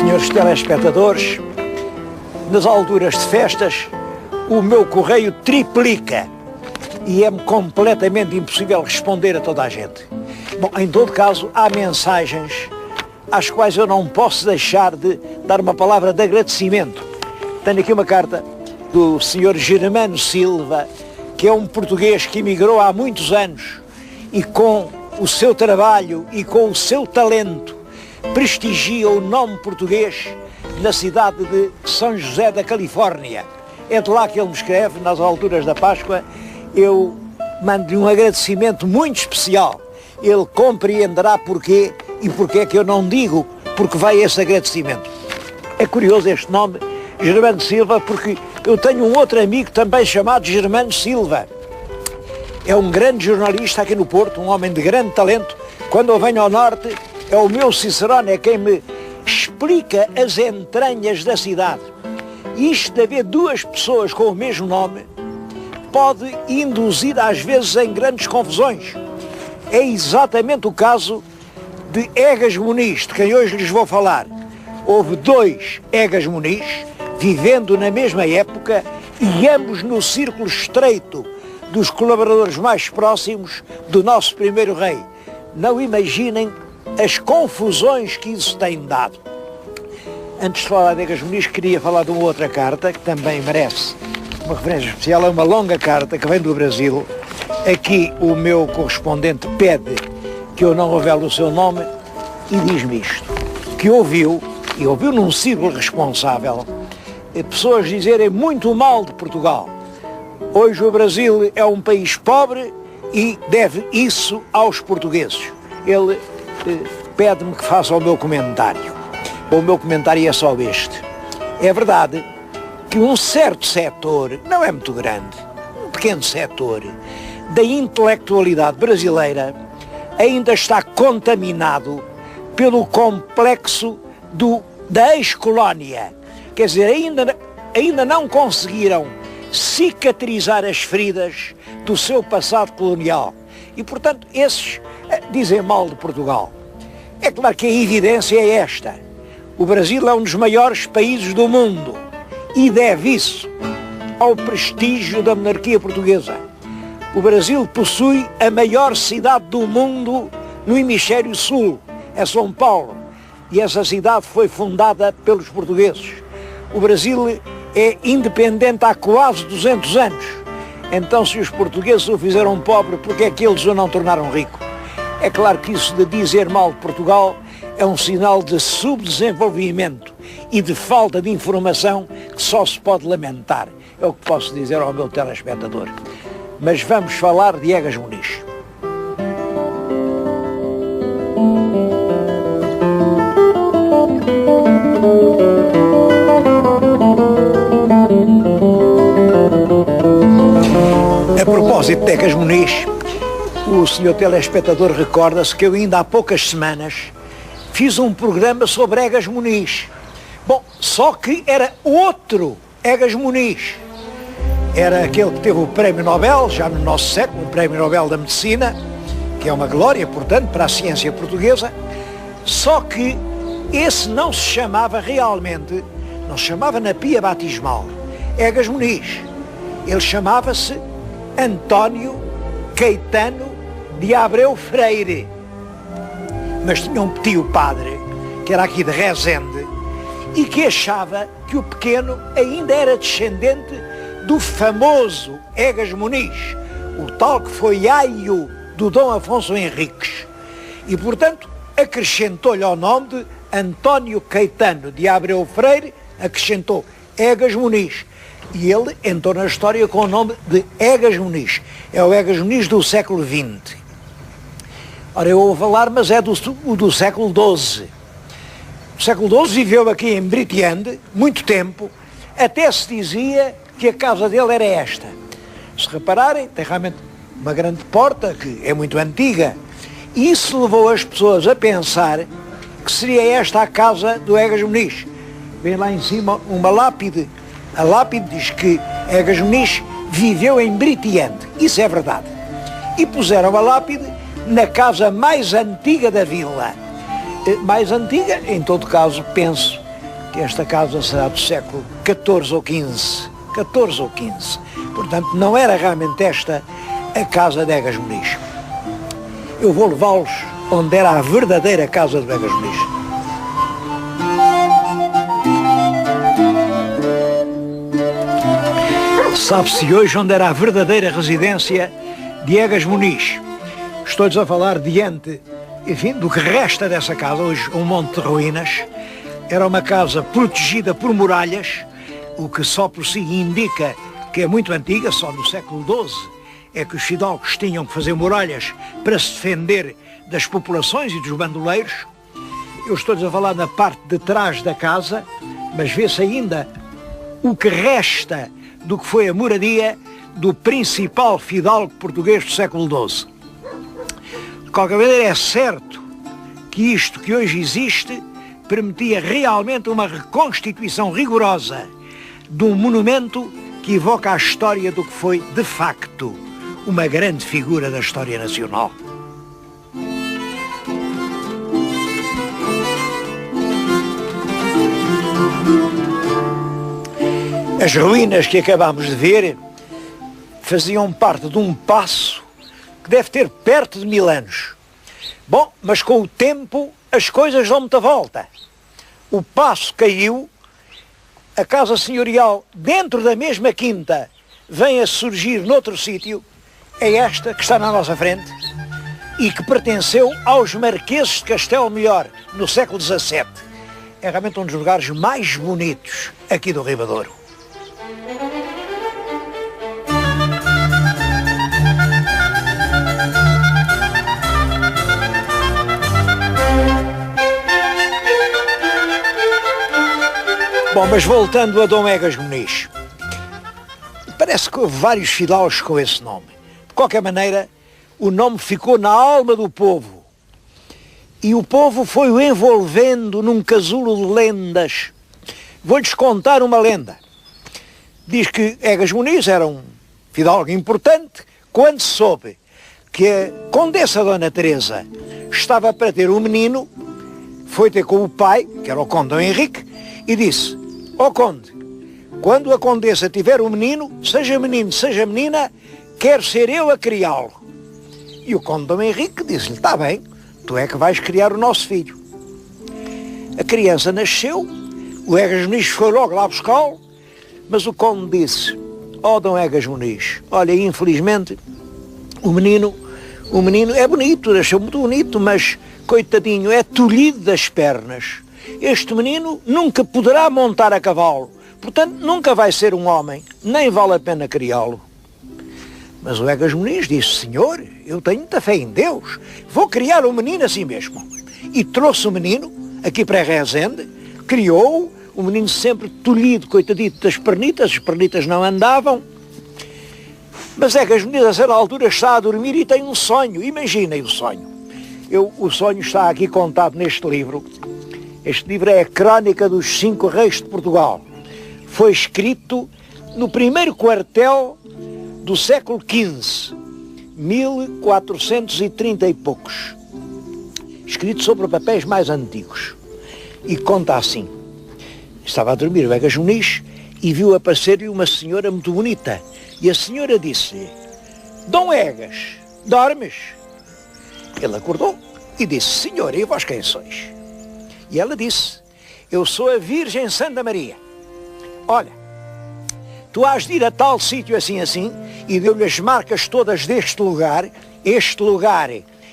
Senhores telespectadores, nas alturas de festas, o meu correio triplica e é-me completamente impossível responder a toda a gente. Bom, em todo caso, há mensagens às quais eu não posso deixar de dar uma palavra de agradecimento. Tenho aqui uma carta do Sr. Germano Silva, que é um português que emigrou há muitos anos e com o seu trabalho e com o seu talento prestigia o nome português na cidade de São José da Califórnia. É de lá que ele me escreve, nas alturas da Páscoa. Eu mando-lhe um agradecimento muito especial. Ele compreenderá porquê e porquê é que eu não digo porque vai esse agradecimento. É curioso este nome, Germano Silva, porque eu tenho um outro amigo também chamado Germano Silva. É um grande jornalista aqui no Porto, um homem de grande talento. Quando eu venho ao Norte, é o meu Cicerone, é quem me explica as entranhas da cidade. Isto de haver duas pessoas com o mesmo nome pode induzir às vezes em grandes confusões. É exatamente o caso de Egas Muniz, de quem hoje lhes vou falar. Houve dois Egas Muniz vivendo na mesma época e ambos no círculo estreito dos colaboradores mais próximos do nosso primeiro rei. Não imaginem as confusões que isso tem dado. Antes de falar de Egas Muniz, queria falar de uma outra carta que também merece uma referência especial. É uma longa carta que vem do Brasil. Aqui o meu correspondente pede que eu não revele o seu nome e diz-me isto, que ouviu num círculo responsável, pessoas dizerem muito mal de Portugal. Hoje o Brasil é um país pobre e deve isso aos portugueses. Ele pede-me que faça o meu comentário. O meu comentário é só este. É verdade que um certo setor, não é muito grande, um pequeno setor da intelectualidade brasileira ainda está contaminado pelo complexo da ex-colónia. Quer dizer, ainda não conseguiram cicatrizar as feridas do seu passado colonial. E, portanto, esses dizem mal de Portugal. É claro que a evidência é esta. O Brasil é um dos maiores países do mundo e deve isso ao prestígio da monarquia portuguesa. O Brasil possui a maior cidade do mundo no hemisfério sul, é São Paulo, e essa cidade foi fundada pelos portugueses. O Brasil é independente há quase 200 anos. Então, se os portugueses o fizeram pobre, porque é que eles o não tornaram rico? É claro que isso de dizer mal de Portugal é um sinal de subdesenvolvimento e de falta de informação que só se pode lamentar. É o que posso dizer ao meu telespectador. Mas vamos falar de Egas Muniz. A propósito de Egas Muniz, o senhor telespectador recorda-se que eu ainda há poucas semanas fiz um programa sobre Egas Muniz. Bom, só que era outro Egas Muniz. Era aquele que teve o Prémio Nobel, já no nosso século, o Prémio Nobel da Medicina, que é uma glória, portanto, para a ciência portuguesa. Só que esse não se chamava realmente, não se chamava na pia batismal, Egas Muniz. Ele chamava-se António Caetano de Abreu Freire. Mas tinha um tio padre, que era aqui de Rezende, e que achava que o pequeno ainda era descendente do famoso Egas Muniz, o tal que foi aio do Dom Afonso Henriques. E, portanto, acrescentou-lhe ao nome de António Caetano de Abreu Freire, acrescentou Egas Muniz. E ele entrou na história com o nome de Egas Muniz. É o Egas Muniz do século XX. Ora, eu vou falar, mas é do século XII. O século XII viveu aqui em Britiande, muito tempo, até se dizia que a casa dele era esta. Se repararem, tem realmente uma grande porta, que é muito antiga, e isso levou as pessoas a pensar que seria esta a casa do Egas Muniz. Vem lá em cima uma lápide. A lápide diz que Egas Muniz viveu em Britiande. Isso é verdade. E puseram a lápide na casa mais antiga da vila. Mais antiga, em todo caso, penso que esta casa será do século XIV ou XV. 14 ou 15. Portanto, não era realmente esta a casa de Egas Muniz. Eu vou levá-los onde era a verdadeira casa de Egas Muniz. Sabe-se hoje onde era a verdadeira residência de Egas Muniz. Estou-lhes a falar diante, enfim, do que resta dessa casa, hoje um monte de ruínas. Era uma casa protegida por muralhas, o que só por si indica que é muito antiga. Só no século XII é que os fidalgos tinham que fazer muralhas para se defender das populações e dos bandoleiros. Eu estou-lhes a falar na parte de trás da casa, mas vê-se ainda o que resta do que foi a moradia do principal fidalgo português do século XII. De qualquer maneira, é certo que isto que hoje existe permitia realmente uma reconstituição rigorosa de um monumento que evoca a história do que foi, de facto, uma grande figura da história nacional. As ruínas que acabamos de ver faziam parte de um paço que deve ter perto de 1000 anos. Bom, mas com o tempo as coisas dão muita volta. O paço caiu, a casa senhorial dentro da mesma quinta vem a surgir noutro sítio, é esta que está na nossa frente e que pertenceu aos marqueses de Castelo Melhor no século XVII. É realmente um dos lugares mais bonitos aqui do Ribadouro. Bom, mas voltando a Dom Egas Muniz, parece que houve vários fidalgos com esse nome. De qualquer maneira, o nome ficou na alma do povo. E o povo foi-o envolvendo num casulo de lendas. Vou-lhes contar uma lenda. Diz que Egas Muniz era um fidalgo importante quando soube que a Condessa Dona Teresa estava para ter um menino, foi ter com o pai, que era o Conde Dom Henrique, e disse: ó Conde, quando a Condessa tiver um menino, seja menina, quero ser eu a criá-lo. E o Conde Dom Henrique disse-lhe: está bem, tu é que vais criar o nosso filho. A criança nasceu, o Egas Muniz foi logo lá buscá-lo, mas o Conde disse: ó Dom Egas Muniz, olha, infelizmente, o menino é bonito, nasceu muito bonito, mas, coitadinho, é tolhido das pernas. Este menino nunca poderá montar a cavalo, portanto nunca vai ser um homem, nem vale a pena criá-lo. Mas o Egas Muniz disse: senhor, eu tenho muita fé em Deus, vou criar o menino assim mesmo. E trouxe o menino aqui para Rezende, criou-o, o menino sempre tolhido, coitadito das pernitas, as pernitas não andavam. Mas Egas Muniz a certa altura está a dormir e tem um sonho, imaginem o sonho. O sonho está aqui contado neste livro. Este livro é a Crónica dos 5 Reis de Portugal. Foi escrito no primeiro quartel do século XV, 1430 e poucos. Escrito sobre papéis mais antigos. E conta assim: estava a dormir o Egas Muniz e viu aparecer-lhe uma senhora muito bonita. E a senhora disse: Dom Egas, dormes? Ele acordou e disse: senhora, e vós quem sois? E ela disse: eu sou a Virgem Santa Maria. Olha, tu has de ir a tal sítio assim assim, e deu-lhe as marcas todas deste lugar. Este lugar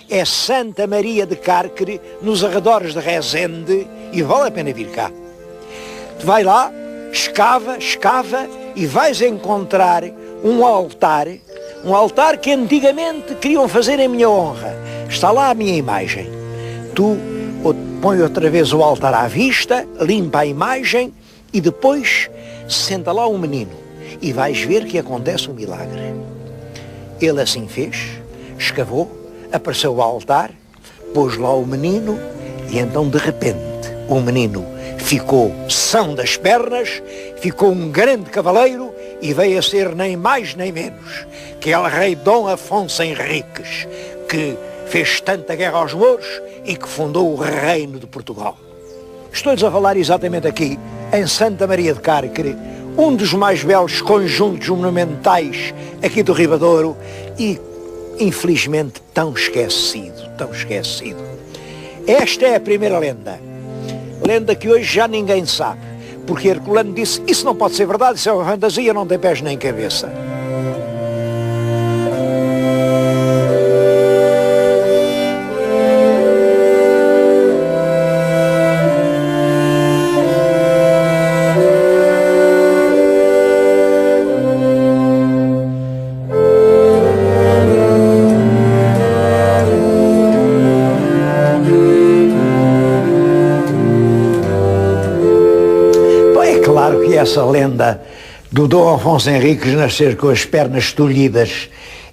é Santa Maria de Cárcere, nos arredores de Rezende, e vale a pena vir cá. Tu vai lá, escava, e vais encontrar um altar que antigamente queriam fazer em minha honra. Está lá a minha imagem. Tu põe outra vez o altar à vista, limpa a imagem e depois senta lá um menino e vais ver que acontece um milagre. Ele assim fez, escavou, apareceu o altar, pôs lá o menino e então de repente o menino ficou são das pernas, ficou um grande cavaleiro e veio a ser nem mais nem menos que o rei Dom Afonso Henriques, que fez tanta guerra aos mouros e que fundou o reino de Portugal. Estou-lhes a falar exatamente aqui, em Santa Maria de Cárcere, um dos mais belos conjuntos monumentais aqui do Ribadouro e, infelizmente, tão esquecido, tão esquecido. Esta é a primeira lenda. Lenda que hoje já ninguém sabe, porque Herculano disse, isso não pode ser verdade, isso é uma fantasia, não tem pés nem cabeça. Essa lenda do Dom Afonso Henriques nascer com as pernas tolhidas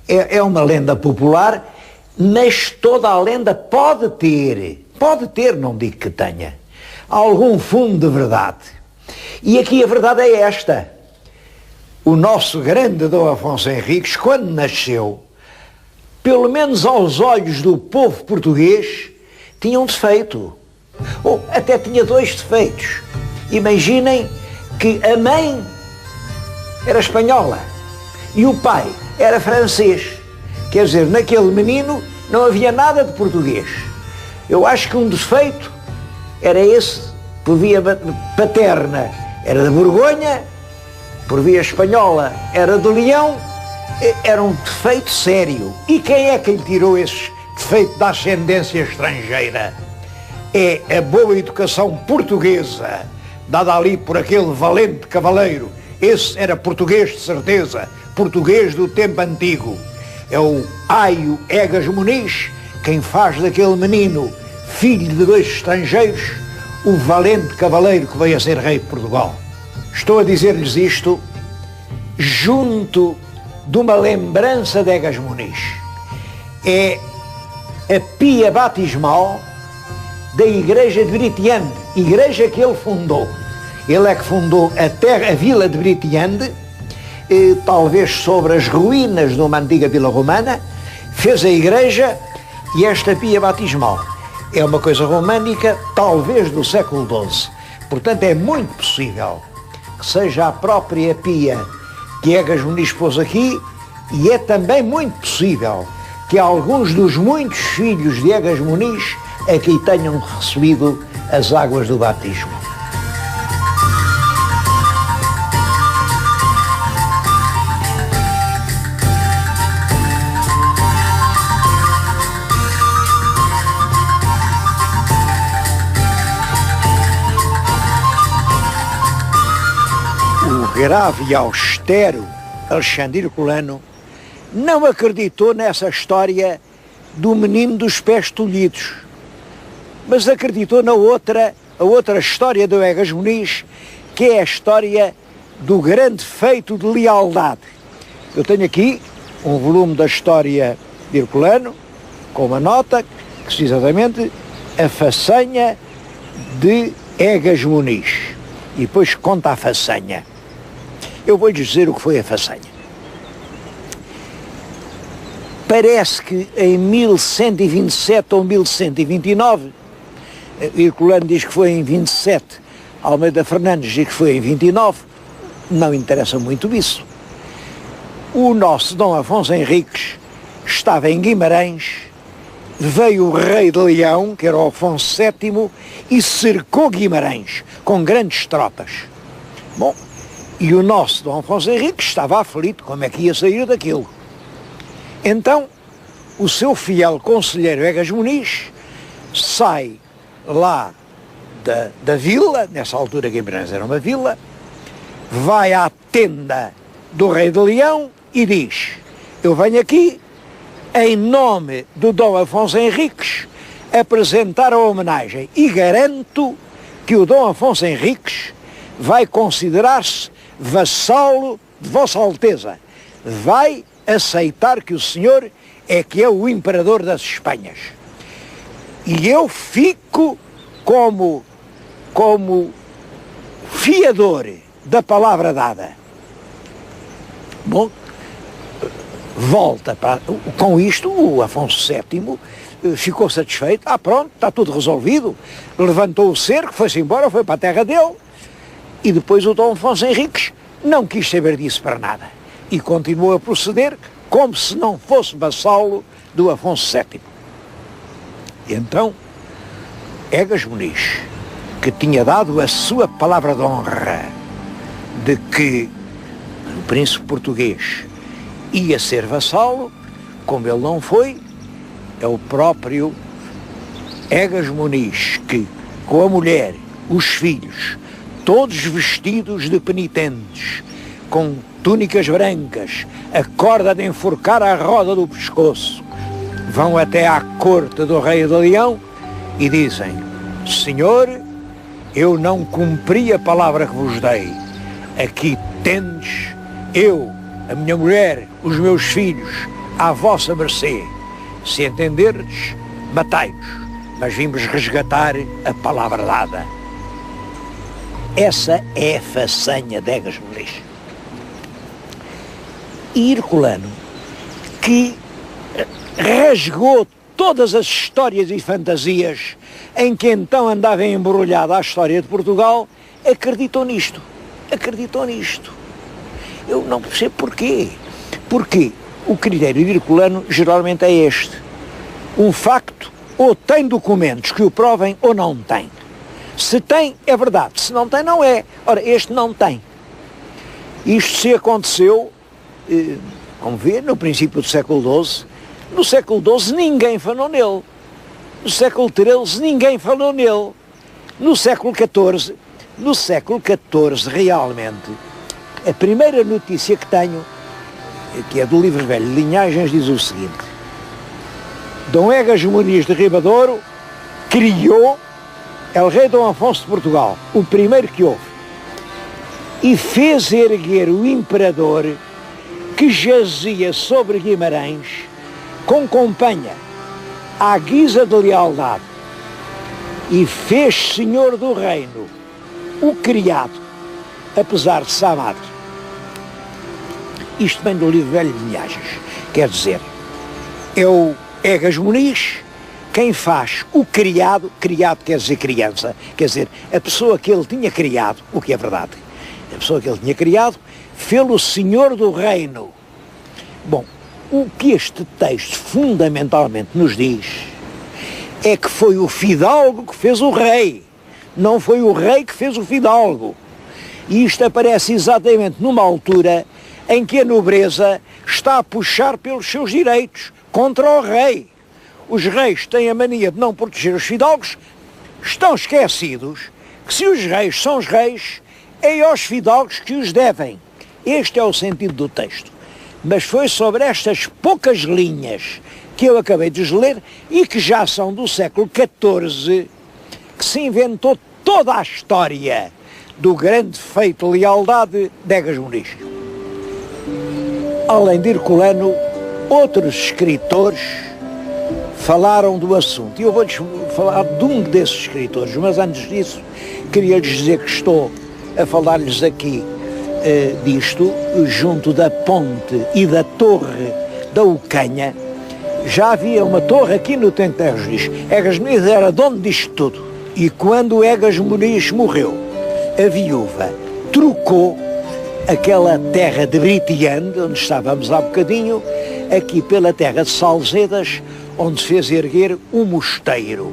é uma lenda popular, mas toda a lenda pode ter, não digo que tenha, algum fundo de verdade. E aqui a verdade é esta. O nosso grande Dom Afonso Henriques, quando nasceu, pelo menos aos olhos do povo português, tinha um defeito. Ou até tinha dois defeitos. Imaginem que a mãe era espanhola e o pai era francês. Quer dizer, naquele menino não havia nada de português. Eu acho que um defeito era esse, por via paterna era de Borgonha, por via espanhola era do Leão, era um defeito sério. E quem é que lhe tirou esse defeito da ascendência estrangeira? É a boa educação portuguesa, dada ali por aquele valente cavaleiro. Esse era português de certeza, português do tempo antigo. É o Aio Egas Muniz quem faz daquele menino, filho de dois estrangeiros, o valente cavaleiro que veio a ser rei de Portugal. Estou a dizer-lhes isto junto de uma lembrança de Egas Muniz. É a pia batismal da igreja de Britiande, igreja que ele fundou. Ele é que fundou a vila de Britiande, talvez sobre as ruínas de uma antiga vila romana, fez a igreja e esta pia batismal. É uma coisa românica, talvez do século XII. Portanto, é muito possível que seja a própria pia que Egas Muniz pôs aqui, e é também muito possível que alguns dos muitos filhos de Egas Muniz aqui tenham recebido as águas do batismo. O grave e austero Alexandre Herculano não acreditou nessa história do menino dos pés tolhidos, mas acreditou a outra história do Egas Muniz, que é a história do grande feito de lealdade. Eu tenho aqui um volume da história de Herculano, com uma nota que diz exatamente a façanha de Egas Muniz. E depois conta a façanha. Eu vou-lhes dizer o que foi a façanha. Parece que em 1127 ou 1129, Herculano diz que foi em 27, Almeida Fernandes diz que foi em 29, não interessa muito isso. O nosso Dom Afonso Henriques estava em Guimarães, veio o rei de Leão, que era o Afonso VII, e cercou Guimarães com grandes tropas. Bom, e o nosso Dom Afonso Henriques estava aflito, como é que ia sair daquilo? Então, o seu fiel conselheiro Egas Muniz sai lá da vila, nessa altura Guimarães era uma vila, vai à tenda do rei de Leão e diz: eu venho aqui, em nome do Dom Afonso Henriques, apresentar a homenagem e garanto que o Dom Afonso Henriques vai considerar-se vassalo de Vossa Alteza, vai aceitar que o senhor é que é o imperador das Espanhas. E eu fico como fiador da palavra dada. Bom, volta para... Com isto, o Afonso VII ficou satisfeito. Pronto, está tudo resolvido. Levantou o cerco, foi-se embora, foi para a terra dele. E depois o Dom Afonso Henriques não quis saber disso para nada. E continuou a proceder como se não fosse vassalo do Afonso VII. E então, Egas Muniz, que tinha dado a sua palavra de honra de que o príncipe português ia ser vassalo, como ele não foi, é o próprio Egas Muniz que, com a mulher, os filhos, todos vestidos de penitentes, com túnicas brancas, a corda de enforcar à roda do pescoço, vão até à corte do rei de Leão e dizem: Senhor, eu não cumpri a palavra que vos dei. Aqui tendes eu, a minha mulher, os meus filhos, à vossa mercê. Se entenderdes, matai-nos, mas vimos resgatar a palavra dada. Essa é a façanha de Egas Muniz. E Herculano, que rasgou todas as histórias e fantasias em que então andava embrulhada a história de Portugal, acreditou nisto. Eu não percebo porquê. Porque o critério de Herculano geralmente é este: um facto ou tem documentos que o provem ou não tem. Se tem, é verdade. Se não tem, não é. Ora, este não tem. Isto se aconteceu, como vê, no princípio do século XII. No século XII ninguém falou nele. No século XIII ninguém falou nele. No século XIV realmente, a primeira notícia que tenho, que é do livro velho Linhagens, diz o seguinte: Dom Egas Muniz de Ribadouro criou el rei Dom Afonso de Portugal, o primeiro que houve, e fez erguer o imperador que jazia sobre Guimarães com companhia, à guisa de lealdade, e fez senhor do reino o criado, apesar de ser amado. Isto vem do livro velho de Linhagens. Quer dizer, é o Egas Muniz quem faz o criado. Criado quer dizer criança, quer dizer, a pessoa que ele tinha criado, o que é verdade, a pessoa que ele tinha criado, fê-lo senhor do reino. Bom, o que este texto fundamentalmente nos diz é que foi o fidalgo que fez o rei, não foi o rei que fez o fidalgo. E isto aparece exatamente numa altura em que a nobreza está a puxar pelos seus direitos contra o rei. Os reis têm a mania de não proteger os fidalgos, estão esquecidos que se os reis são os reis, é aos fidalgos que os devem. Este é o sentido do texto. Mas foi sobre estas poucas linhas que eu acabei de ler e que já são do século XIV que se inventou toda a história do grande feito de lealdade de Egas Muniz. Além de Herculano, outros escritores falaram do assunto. E eu vou-lhes falar de um desses escritores, mas antes disso queria-lhes dizer que estou a falar-lhes aqui disto, junto da ponte e da torre da Ucanha. Já havia uma torre aqui no tempo de Egas Muniz. Egas Muniz era dono disto tudo. E quando Egas Muniz morreu, a viúva trocou aquela terra de Britiande, onde estávamos há bocadinho, aqui pela terra de Salzedas, onde se fez erguer um mosteiro.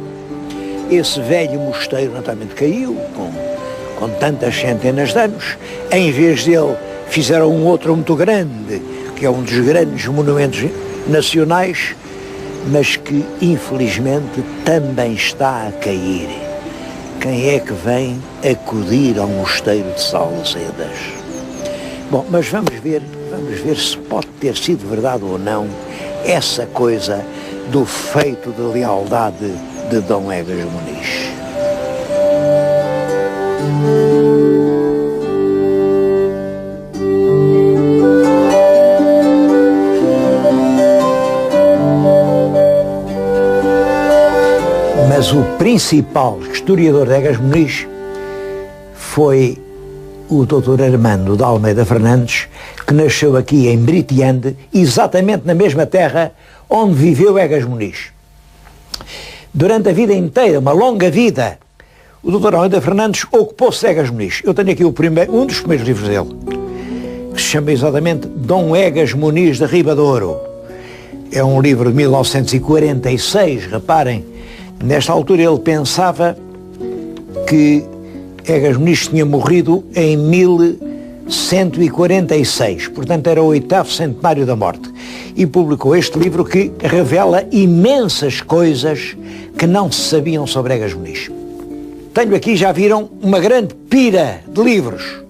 Esse velho mosteiro naturalmente caiu, com tantas centenas de anos. Em vez dele fizeram um outro muito grande, que é um dos grandes monumentos nacionais, mas que infelizmente também está a cair. Quem é que vem acudir ao mosteiro de Salzedas? Bom, mas vamos ver se pode ter sido verdade ou não essa coisa do feito de lealdade de Dom Egas Muniz. Mas o principal historiador de Egas Muniz foi o Dr. Armando de Almeida Fernandes, que que nasceu aqui em Britiande, exatamente na mesma terra onde viveu Egas Muniz. Durante a vida inteira, uma longa vida, o Dr. Almeida Fernandes ocupou-se de Egas Muniz. Eu tenho aqui um dos primeiros livros dele, que se chama exatamente Dom Egas Muniz de Ribadouro. É um livro de 1946, reparem, nesta altura ele pensava que Egas Muniz tinha morrido em 1146, portanto era o 8º centenário da morte, e publicou este livro que revela imensas coisas que não se sabiam sobre Egas Muniz. Tenho aqui, já viram, uma grande pira de livros.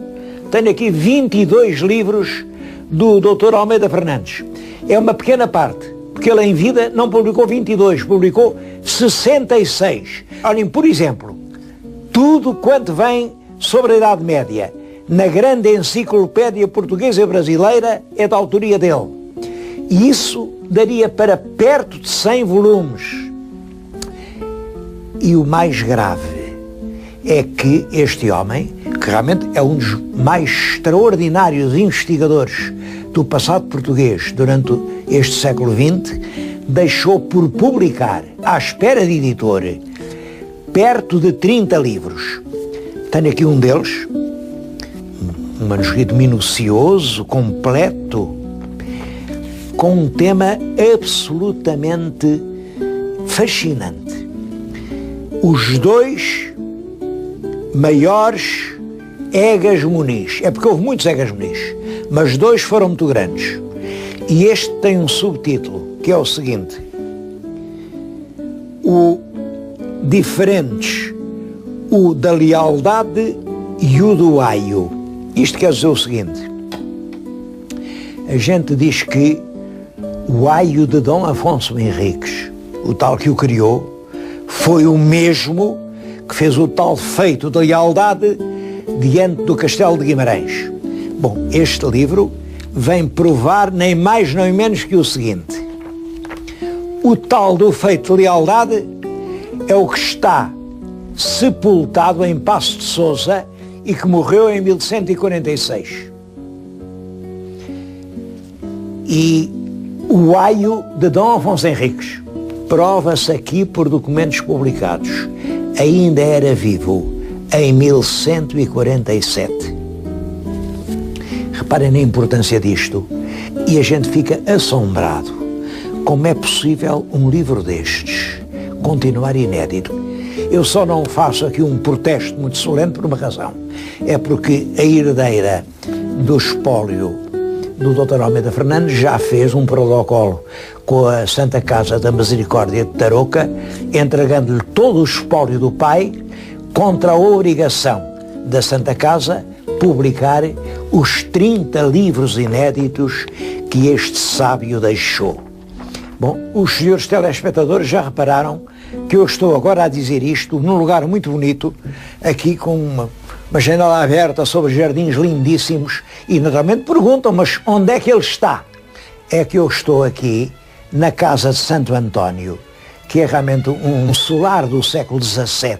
Tenho aqui 22 livros do Dr. Almeida Fernandes. É uma pequena parte, porque ele em vida não publicou 22, publicou 66. Olhem, por exemplo, tudo quanto vem sobre a Idade Média, na grande enciclopédia portuguesa e brasileira, é da autoria dele. E isso daria para perto de 100 volumes. E o mais grave é que este homem, que realmente é um dos mais extraordinários investigadores do passado português durante este século XX, deixou por publicar, à espera de editor, perto de 30 livros. Tenho aqui um deles, um manuscrito minucioso, completo, com um tema absolutamente fascinante. Os dois maiores Egas Muniz. É porque houve muitos Egas Muniz, mas dois foram muito grandes. E este tem um subtítulo, que é o seguinte: o diferentes, o da lealdade e o do aio. Isto quer dizer o seguinte: a gente diz que o aio de Dom Afonso Henriques, o tal que o criou, foi o mesmo que fez o tal feito de lealdade diante do Castelo de Guimarães. Bom, este livro vem provar nem mais nem menos que o seguinte: o tal do feito de lealdade é o que está sepultado em Paços de Sousa e que morreu em 1146. E o aio de Dom Afonso Henriques prova-se aqui por documentos publicados. Ainda era vivo em 1147. Reparem na importância disto e a gente fica assombrado. Como é possível um livro destes continuar inédito? Eu só não faço aqui um protesto muito solene por uma razão. É porque a herdeira do espólio do Dr. Almeida Fernandes já fez um protocolo com a Santa Casa da Misericórdia de Tarouca, entregando-lhe todo o espólio do pai contra a obrigação da Santa Casa publicar os 30 livros inéditos que este sábio deixou. Bom, os senhores telespectadores já repararam que eu estou agora a dizer isto num lugar muito bonito, aqui com uma janela aberta sobre jardins lindíssimos, e naturalmente perguntam, mas onde é que ele está? É que eu estou aqui na Casa de Santo António, que é realmente um solar do século XVII,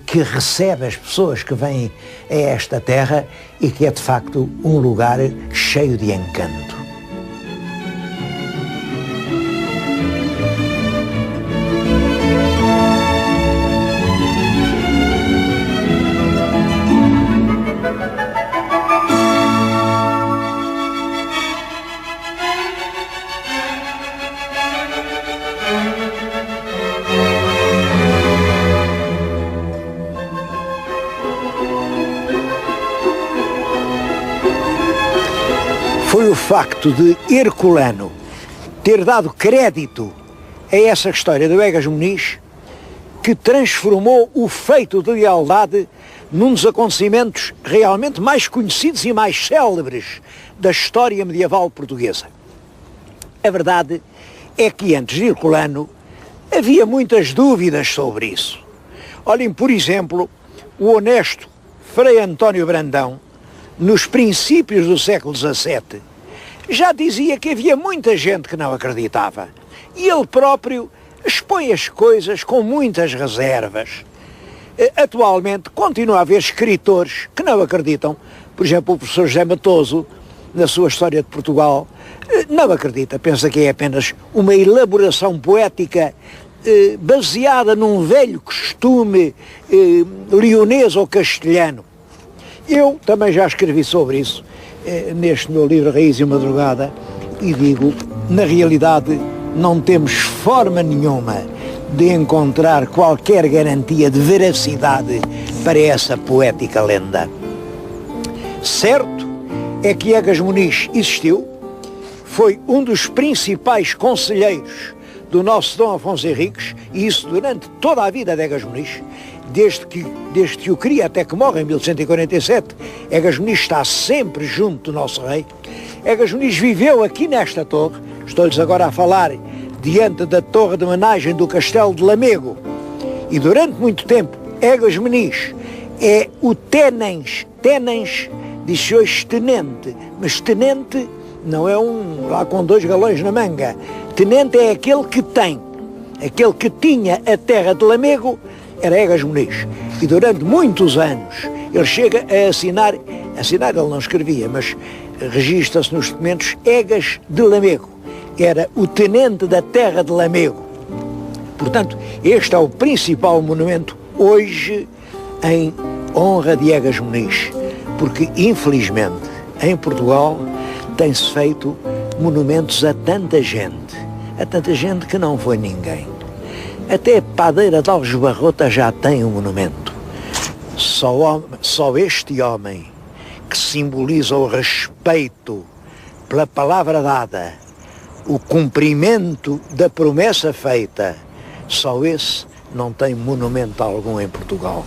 que recebe as pessoas que vêm a esta terra e que é de facto um lugar cheio de encanto. Foi o facto de Herculano ter dado crédito a essa história do Egas Muniz que transformou o feito de lealdade num dos acontecimentos realmente mais conhecidos e mais célebres da história medieval portuguesa. A verdade é que antes de Herculano havia muitas dúvidas sobre isso. Olhem, por exemplo, o honesto Frei António Brandão, nos princípios do século XVII, já dizia que havia muita gente que não acreditava. E ele próprio expõe as coisas com muitas reservas. Atualmente continua a haver escritores que não acreditam. Por exemplo, o professor José Matoso na sua história de Portugal, não acredita, pensa que é apenas uma elaboração poética baseada num velho costume leonês ou castelhano. Eu também já escrevi sobre isso neste meu livro Raiz e Madrugada e digo, na realidade não temos forma nenhuma de encontrar qualquer garantia de veracidade para essa poética lenda. Certo é que Egas Muniz existiu, foi um dos principais conselheiros do nosso Dom Afonso Henriques, e isso durante toda a vida de Egas Muniz, desde que o cria até que morre em 1147, Egas Muniz está sempre junto do nosso rei. Egas Muniz viveu aqui nesta torre, estou-lhes agora a falar diante da torre de homenagem do Castelo de Lamego, e durante muito tempo Egas Muniz é o tenens, diz-se hoje tenente, mas tenente não é um lá com 2 galões na manga. Tenente é aquele que tem, aquele que tinha a terra de Lamego, era Egas Muniz. E durante muitos anos ele chega a assinar ele não escrevia, mas registra-se nos documentos Egas de Lamego. Era o tenente da terra de Lamego. Portanto, este é o principal monumento hoje em honra de Egas Muniz, porque infelizmente em Portugal tem-se feito monumentos a tanta gente que não foi ninguém. Até a padeira de Aljubarrota já tem um monumento. Só este homem que simboliza o respeito pela palavra dada, o cumprimento da promessa feita, só esse não tem monumento algum em Portugal.